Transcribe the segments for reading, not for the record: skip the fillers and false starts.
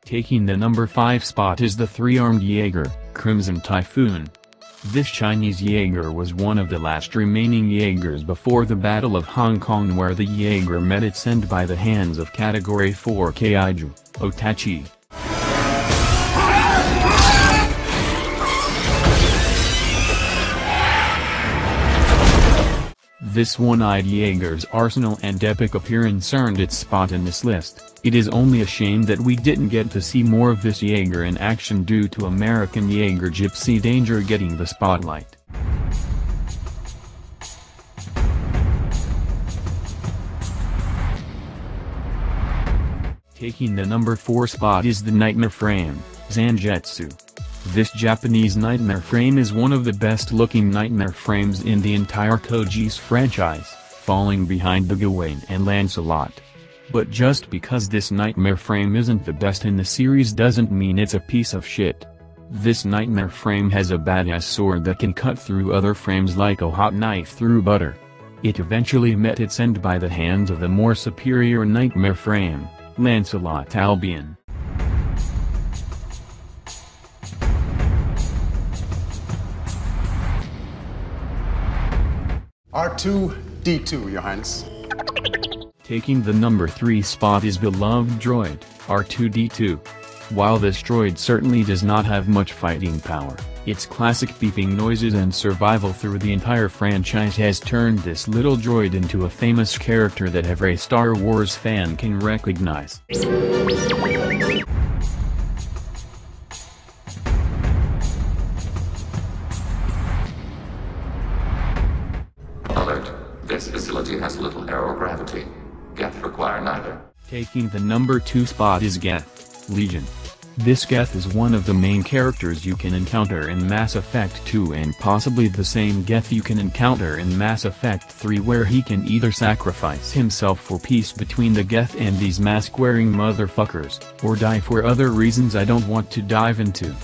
Taking the number 5 spot is the three-armed Jaeger, Crimson Typhoon. This Chinese Jaeger was one of the last remaining Jaegers before the Battle of Hong Kong, where the Jaeger met its end by the hands of Category 4 Kaiju, Otachi. This one-eyed Jaeger's arsenal and epic appearance earned its spot in this list. It is only a shame that we didn't get to see more of this Jaeger in action due to American Jaeger Gypsy Danger getting the spotlight. Taking the number 4 spot is the Nightmare Frame, Zangetsu. This Japanese Nightmare Frame is one of the best-looking Nightmare Frames in the entire Koji's franchise, falling behind the Gawain and Lancelot. But just because this Nightmare Frame isn't the best in the series doesn't mean it's a piece of shit. This Nightmare Frame has a badass sword that can cut through other frames like a hot knife through butter. It eventually met its end by the hands of the more superior Nightmare Frame, Lancelot Albion. R2-D2, Your Highness. Taking the number 3 spot is beloved droid, R2-D2. While this droid certainly does not have much fighting power, its classic beeping noises and survival through the entire franchise has turned this little droid into a famous character that every Star Wars fan can recognize. Alert. This facility has little aerogravity. Geth require neither. Taking the number 2 spot is Geth, Legion. This Geth is one of the main characters you can encounter in Mass Effect 2 and possibly the same Geth you can encounter in Mass Effect 3, where he can either sacrifice himself for peace between the Geth and these mask-wearing motherfuckers, or die for other reasons I don't want to dive into.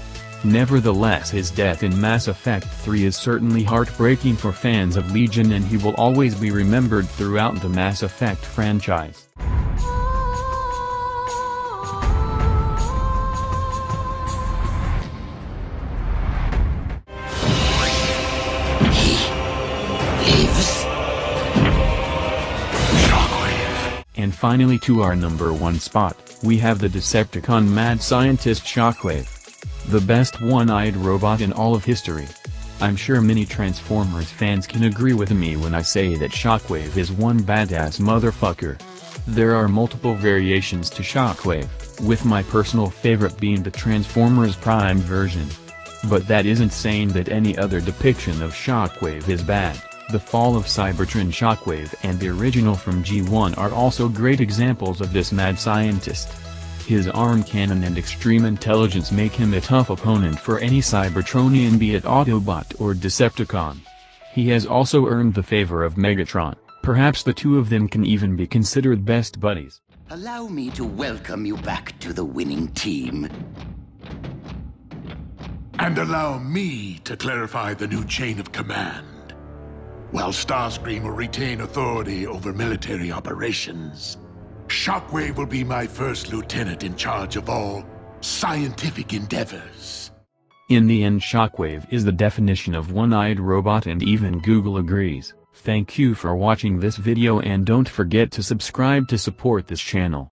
Nevertheless, his death in Mass Effect 3 is certainly heartbreaking for fans of Legion, and he will always be remembered throughout the Mass Effect franchise. And finally, to our number 1 spot, we have the Decepticon mad scientist Shockwave. The best one-eyed robot in all of history. I'm sure many Transformers fans can agree with me when I say that Shockwave is one badass motherfucker. There are multiple variations to Shockwave, with my personal favorite being the Transformers Prime version. But that isn't saying that any other depiction of Shockwave is bad. The Fall of Cybertron Shockwave and the original from G1 are also great examples of this mad scientist. His arm cannon and extreme intelligence make him a tough opponent for any Cybertronian, be it Autobot or Decepticon. He has also earned the favor of Megatron. Perhaps the two of them can even be considered best buddies. Allow me to welcome you back to the winning team. And allow me to clarify the new chain of command. While Starscream will retain authority over military operations, Shockwave will be my first lieutenant in charge of all scientific endeavors. In the end, Shockwave is the definition of one-eyed robot, and even Google agrees. Thank you for watching this video, and don't forget to subscribe to support this channel.